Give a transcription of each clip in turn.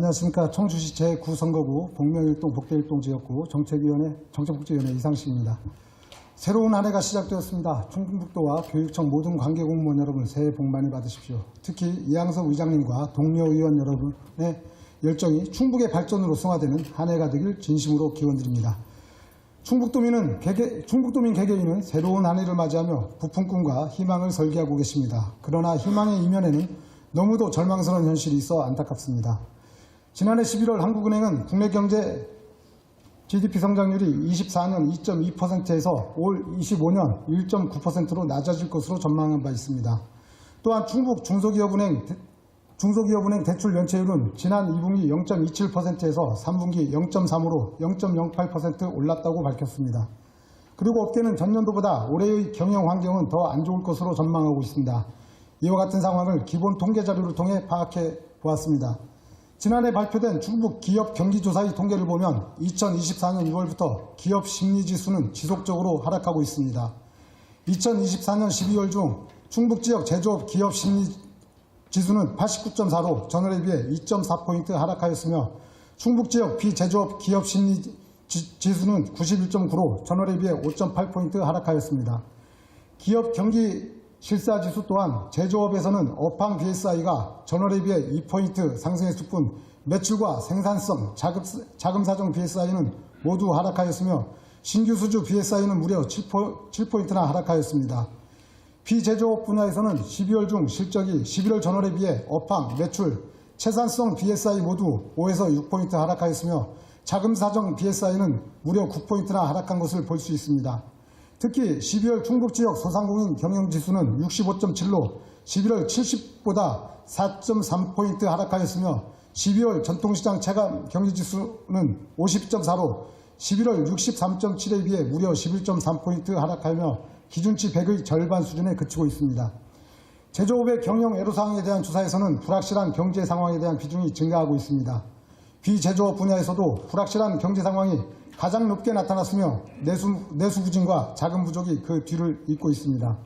안녕하십니까. 청주시 제9선거구 복명일동 복대일동 지역구 정책복지위원회 이상식입니다. 새로운 한 해가 시작되었습니다. 충북도와 교육청 모든 관계공무원 여러분 새해 복 많이 받으십시오. 특히 이양석 의장님과 동료 의원 여러분의 열정이 충북의 발전으로 승화되는 한 해가 되길 진심으로 기원드립니다. 충북도민 개개인은 새로운 한 해를 맞이하며 부푼 꿈과 희망을 설계하고 계십니다. 그러나 희망의 이면에는 너무도 절망스러운 현실이 있어 안타깝습니다. 지난해 11월 한국은행은 국내 경제 GDP 성장률이 24년 2.2%에서 올 25년 1.9%로 낮아질 것으로 전망한 바 있습니다. 또한 충북 중소기업은행 대출 연체율은 지난 2분기 0.27%에서 3분기 0.3으로 0.08% 올랐다고 밝혔습니다. 그리고 업계는 전년도보다 올해의 경영 환경은 더 안 좋을 것으로 전망하고 있습니다. 이와 같은 상황을 기본 통계 자료를 통해 파악해 보았습니다. 지난해 발표된 충북 기업 경기조사의 통계를 보면 2024년 6월부터 기업 심리지수는 지속적으로 하락하고 있습니다. 2024년 12월 중 충북 지역 제조업 기업 심리지수는 89.4로 전월에 비해 2.4포인트 하락하였으며 충북 지역 비제조업 기업 심리지수는 91.9로 전월에 비해 5.8포인트 하락하였습니다. 기업 경기 실사지수 또한 제조업에서는 업황 BSI가 전월에 비해 2포인트 상승했을 뿐 매출과 생산성, 자금사정 BSI는 모두 하락하였으며 신규 수주 BSI는 무려 7포인트나 하락하였습니다. 비제조업 분야에서는 12월 중 실적이 11월 전월에 비해 업황, 매출, 채산성 BSI 모두 5에서 6포인트 하락하였으며 자금사정 BSI는 무려 9포인트나 하락한 것을 볼 수 있습니다. 특히 12월 충북지역 소상공인 경영지수는 65.7로 11월 70보다 4.3포인트 하락하였으며 12월 전통시장 체감 경기지수는 50.4로 11월 63.7에 비해 무려 11.3포인트 하락하며 기준치 100의 절반 수준에 그치고 있습니다. 제조업의 경영 애로사항에 대한 조사에서는 불확실한 경제 상황에 대한 비중이 증가하고 있습니다. 비제조업 분야에서도 불확실한 경제 상황이 가장 높게 나타났으며 내수 부진과 자금 부족이 그 뒤를 잇고 있습니다.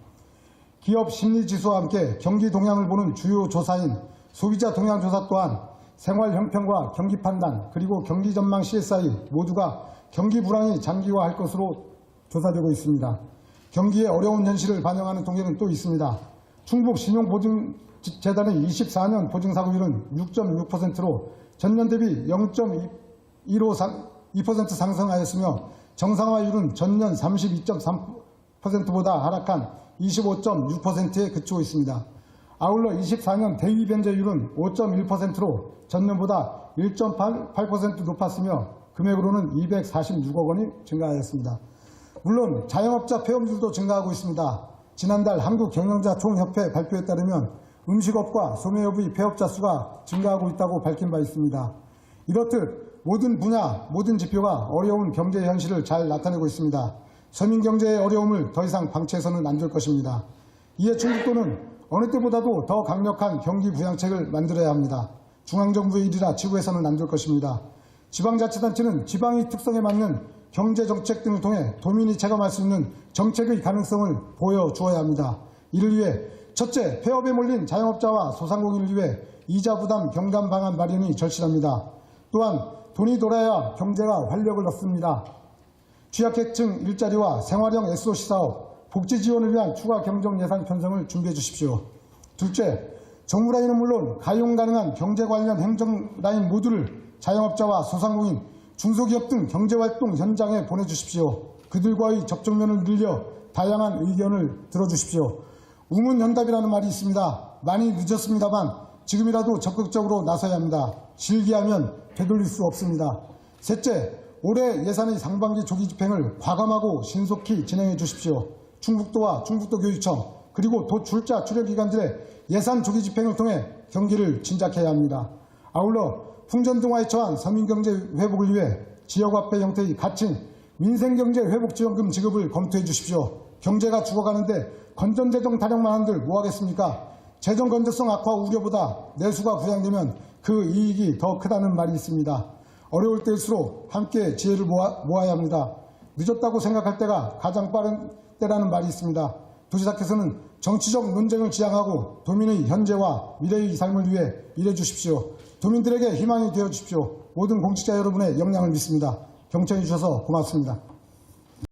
기업 심리지수와 함께 경기 동향을 보는 주요 조사인 소비자 동향조사 또한 생활 형평과 경기 판단 그리고 경기 전망 CSI 모두가 경기 불황이 장기화할 것으로 조사되고 있습니다. 경기의 어려운 현실을 반영하는 통계는 또 있습니다. 충북 신용보증재단의 24년 보증사고율은 6.6%로 전년 대비 0.2% 상승하였으며 정상화율은 전년 32.3%보다 하락한 25.6%에 그치고 있습니다. 아울러 24년 대위 변제율은 5.1%로 전년보다 1.8% 높았으며 금액으로는 246억 원이 증가하였습니다. 물론 자영업자 폐업률도 증가하고 있습니다. 지난달 한국경영자총협회 발표에 따르면 음식업과 소매업의 폐업자 수가 증가하고 있다고 밝힌 바 있습니다. 이렇듯 모든 분야, 모든 지표가 어려운 경제 현실을 잘 나타내고 있습니다. 서민 경제의 어려움을 더 이상 방치해서는 안 될 것입니다. 이에 충북도는 어느 때보다도 더 강력한 경기 부양책을 만들어야 합니다. 중앙정부의 일이라 치부해서는 안 될 것입니다. 지방자치단체는 지방의 특성에 맞는 경제정책 등을 통해 도민이 체감할 수 있는 정책의 가능성을 보여주어야 합니다. 이를 위해 첫째, 폐업에 몰린 자영업자와 소상공인을 위해 이자 부담 경감 방안 마련이 절실합니다. 또한 돈이 돌아야 경제가 활력을 얻습니다. 취약계층 일자리와 생활형 SOC 사업, 복지 지원을 위한 추가 경정 예산 편성을 준비해 주십시오. 둘째, 정부 라인은 물론 가용 가능한 경제 관련 행정 라인 모두를 자영업자와 소상공인, 중소기업 등 경제활동 현장에 보내주십시오. 그들과의 접촉면을 늘려 다양한 의견을 들어주십시오. 우문현답이라는 말이 있습니다. 많이 늦었습니다만 지금이라도 적극적으로 나서야 합니다. 실기하면 되돌릴 수 없습니다. 셋째, 올해 예산의 상반기 조기 집행을 과감하고 신속히 진행해 주십시오. 충북도와 충북도교육청 그리고 도 출자 출혈기관들의 예산 조기 집행을 통해 경기를 진작해야 합니다. 아울러 풍전등화에 처한 서민경제 회복을 위해 지역화폐 형태의 가칭 민생경제회복지원금 지급을 검토해 주십시오. 경제가 죽어가는데 건전재정 타령만 한들 뭐하겠습니까? 재정 건전성 악화 우려보다 내수가 부양되면 그 이익이 더 크다는 말이 있습니다. 어려울 때일수록 함께 지혜를 모아야 합니다. 늦었다고 생각할 때가 가장 빠른 때라는 말이 있습니다. 도지사께서는 정치적 논쟁을 지향하고 도민의 현재와 미래의 삶을 위해 일해 주십시오. 도민들에게 희망이 되어 주십시오. 모든 공직자 여러분의 역량을 믿습니다. 경청해 주셔서 고맙습니다.